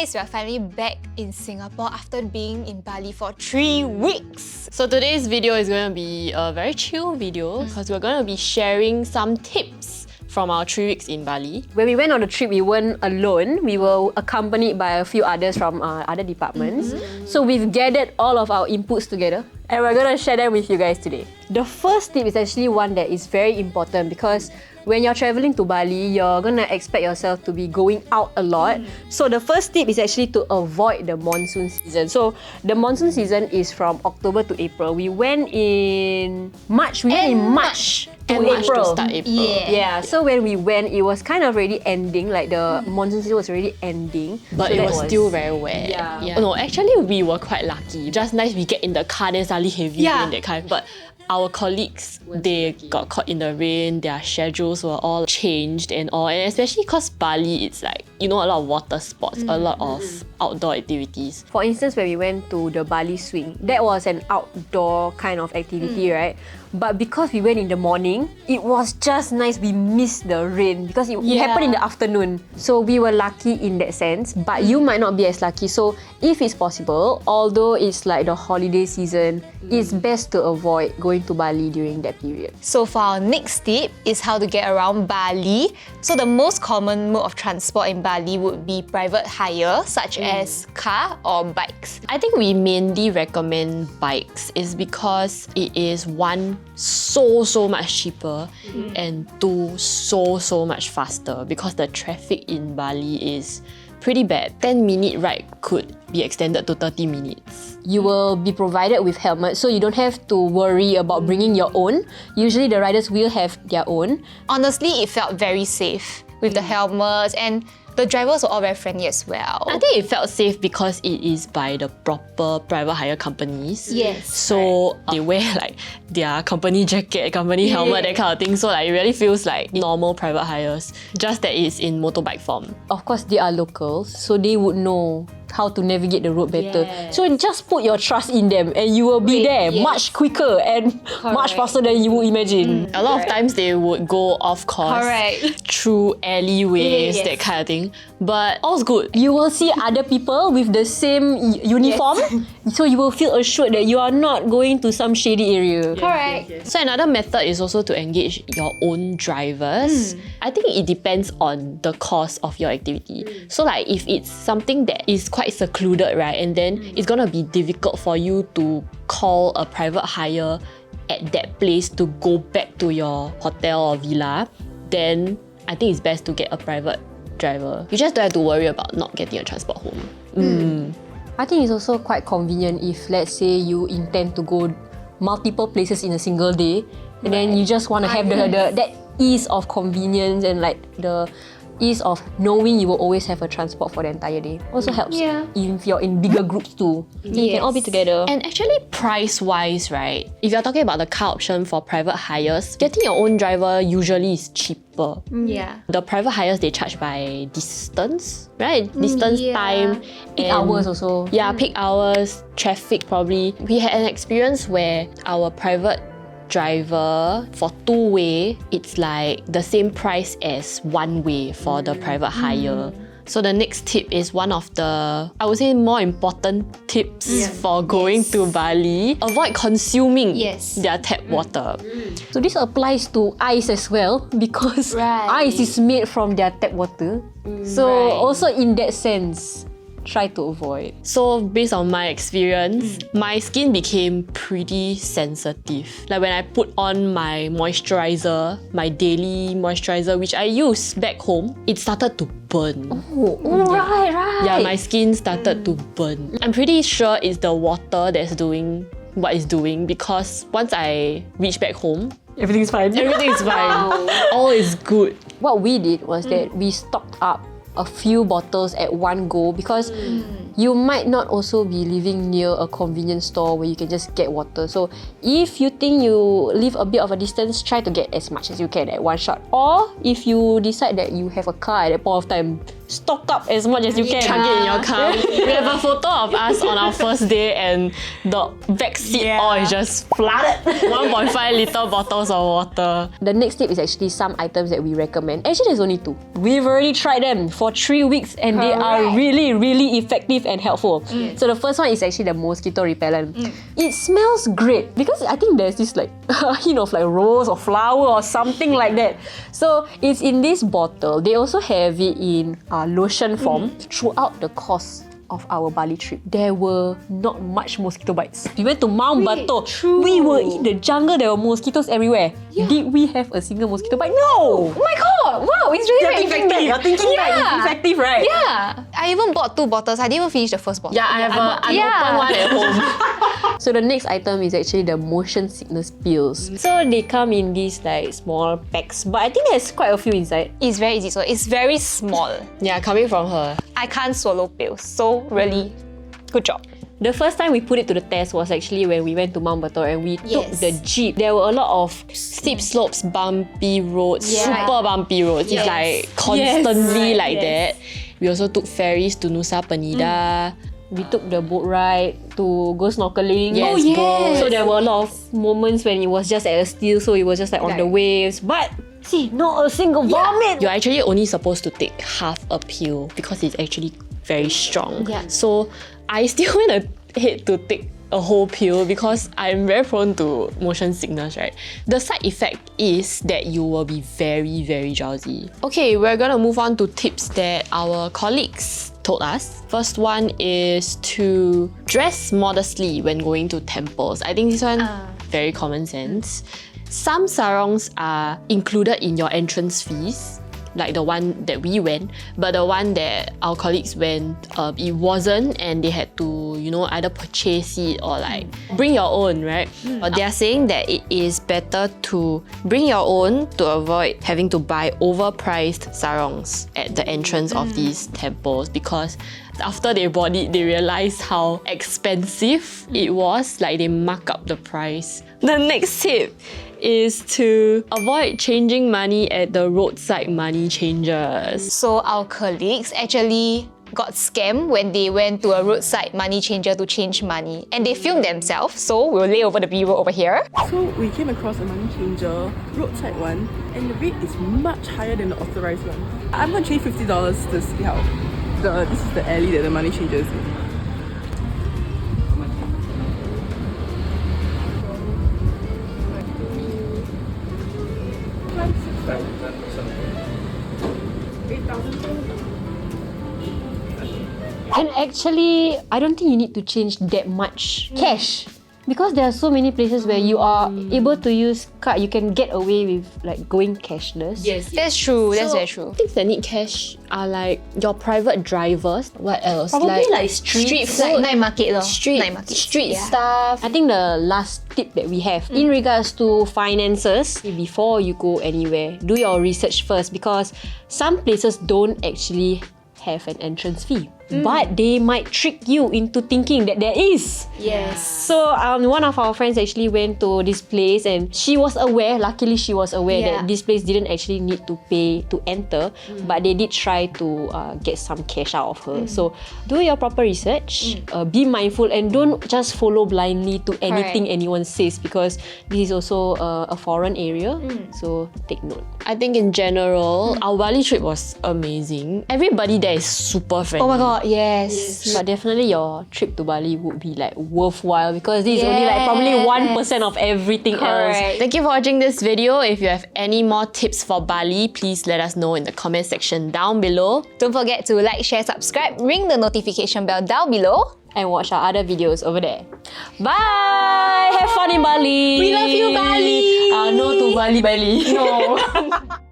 guys, we are finally back in Singapore after being in Bali for 3 weeks. So today's video is going to be a very chill video because we're going to be sharing some tips from our 3 weeks in Bali. When we went on the trip, we weren't alone. We were accompanied by a few others from other departments. So we've gathered all of our inputs together and we're going to share them with you guys today. The first tip is actually one that is very important because when you're traveling to Bali, you're going to expect yourself to be going out a lot. So the first tip is actually to avoid the monsoon season. So the monsoon season is from October to April. We went in March. We went in March to March April. to start April. Yeah, so when we went, it was kind of already ending, like the monsoon season was already ending. But so it was still very wet. Yeah. No, actually we were quite lucky. Just nice we get in the car then suddenly heavy rain that kind. But our colleagues, they got caught in the rain, their schedules were all changed and all. And especially because Bali, it's like, you know, a lot of water sports, a lot of outdoor activities. For instance, when we went to the Bali swing, that was an outdoor kind of activity, right? But because we went in the morning, it was just nice. We missed the rain because it happened in the afternoon. So we were lucky in that sense, but you might not be as lucky. So if it's possible, although it's like the holiday season, it's best to avoid going to Bali during that period. So for our next tip is how to get around Bali. So the most common mode of transport in Bali would be private hire, such as car or bikes. I think we mainly recommend bikes is because it is one, so much cheaper and two, so much faster because the traffic in Bali is pretty bad. 10-minute ride could be extended to 30 minutes. You will be provided with helmets, so you don't have to worry about bringing your own. Usually the riders will have their own. Honestly, it felt very safe with the helmets, and the drivers were all very friendly as well. I think it felt safe because it is by the proper private hire companies. Yes. So they wear like their company jacket, company helmet, that kind of thing. So like it really feels like normal private hires, just that it's in motorbike form. Of course, they are locals, so they would know how to navigate the road better. So just put your trust in them and you will be there much quicker and much faster than you would imagine. A lot of times they would go off course through alleyways, that kind of thing. But all's good. You will see other people with the same uniform, so you will feel assured that you are not going to some shady area. Correct. So another method is also to engage your own drivers. I think it depends on the cost of your activity. So like if it's something that is quite secluded, right, and then it's gonna be difficult for you to call a private hire at that place to go back to your hotel or villa, then I think it's best to get a private driver. You just don't have to worry about not getting a transport home. I think it's also quite convenient if, let's say, you intend to go multiple places in a single day, and then you just want to have that ease of convenience and like the ease of knowing you will always have a transport for the entire day. Also helps if you're in bigger groups too. You can all be together. And actually price-wise, right, if you're talking about the car option for private hires, getting your own driver usually is cheaper. The private hires, they charge by distance, right? Distance, time. Peak hours also. Yeah, peak hours, traffic probably. We had an experience where our private driver for two-way, it's like the same price as one-way for the private hire. So the next tip is one of the, I would say, more important tips for going to Bali. Avoid consuming their tap water. So this applies to ice as well because ice is made from their tap water. So also in that sense, try to avoid. So based on my experience, my skin became pretty sensitive. Like when I put on my moisturizer, my daily moisturizer, which I use back home, it started to burn. Right. Yeah, my skin started to burn. I'm pretty sure it's the water that's doing what it's doing because once I reach back home, Everything's fine. everything's fine. All is good. What we did was that we stocked up a few bottles at one go because you might not also be living near a convenience store where you can just get water. So if you think you live a bit of a distance, try to get as much as you can at one shot. Or if you decide that you have a car at that point of time, stock up as much as you can. Chunk it in your car. We have a photo of us on our first day and the back seat all is just flooded. 1.5 liter bottles of water. The next tip is actually some items that we recommend. Actually, there's only 2. We've already tried them for 3 weeks and they are really, really effective and helpful. So the first one is actually the mosquito repellent. It smells great because I think there's this like a hint of like rose or flower or something like that. So it's in this bottle. They also have it in lotion form. Throughout the course of our Bali trip, there were not much mosquito bites. We went to Mount Batur. We were in the jungle. There were mosquitoes everywhere. Did we have a single mosquito bite? No! Oh my god! Wow, it's really very effective. You're thinking that it's effective, right? Yeah. I even bought 2 bottles. I didn't even finish the first bottle. Yeah, I have an unopened one at home. So the next item is actually the motion sickness pills. So they come in these like small packs, but I think there's quite a few inside. It's very easy. So it's very small. Yeah, coming from her. I can't swallow pills. So really, good job. The first time we put it to the test was actually when we went to Mount Batur and we took the jeep. There were a lot of Steep slopes, bumpy roads, Yeah. super bumpy roads. Yes. It's like constantly Right, like that. We also took ferries to Nusa Penida. we took the boat ride to go snorkeling. Yes, Oh, yes. boat. So there were a lot of moments when it was just at a still, so it was just like on the waves. But see, not a single vomit. You're actually only supposed to take half a pill because it's actually very strong. Yeah. So I still went ahead to take a whole pill because I'm very prone to motion sickness, right? The side effect is that you will be very, very drowsy. Okay, we're gonna move on to tips that our colleagues told us. First one is to dress modestly when going to temples. I think this one very common sense. Some sarongs are included in your entrance fees, like the one that we went, but the one that our colleagues went, it wasn't, and they had to, either purchase it or like bring your own, right? But they are saying that it is better to bring your own to avoid having to buy overpriced sarongs at the entrance of these temples, because after they bought it, they realized how expensive it was. Like they mark up the price. The next tip is to avoid changing money at the roadside money changers. So our colleagues actually got scammed when they went to a roadside money changer to change money, and they filmed themselves. So we'll lay over the B-roll over here. So we came across a money changer, roadside one, and the rate is much higher than the authorized one. I'm gonna change $50 to see how. This is the alley that the money changer is in. And actually, I don't think you need to change that much cash. Because there are so many places where you are able to use card, you can get away with like going cashless. That's true. That's very true. Things that need cash are like your private drivers. What else? Probably like street food, Like night market lor. street Night market. street Yeah. stuff. I think the last tip that we have in regards to finances, before you go anywhere, do your research first, because some places don't actually have an entrance fee. But they might trick you into thinking that there is. Yes. So one of our friends actually went to this place and she was aware, luckily she was aware that this place didn't actually need to pay to enter, but they did try to get some cash out of her. So do your proper research, be mindful, and don't just follow blindly to anything anyone says, because this is also a foreign area. So take note. I think in general, our Bali trip was amazing. Everybody there is super friendly. Oh my god, yes. But definitely your trip to Bali would be like worthwhile, because this is only like probably 1% of everything else. Thank you for watching this video. If you have any more tips for Bali, please let us know in the comment section down below. Don't forget to like, share, subscribe, ring the notification bell down below. And watch our other videos over there. Bye! Have fun in Bali! We love you, Bali! No to Bali. No.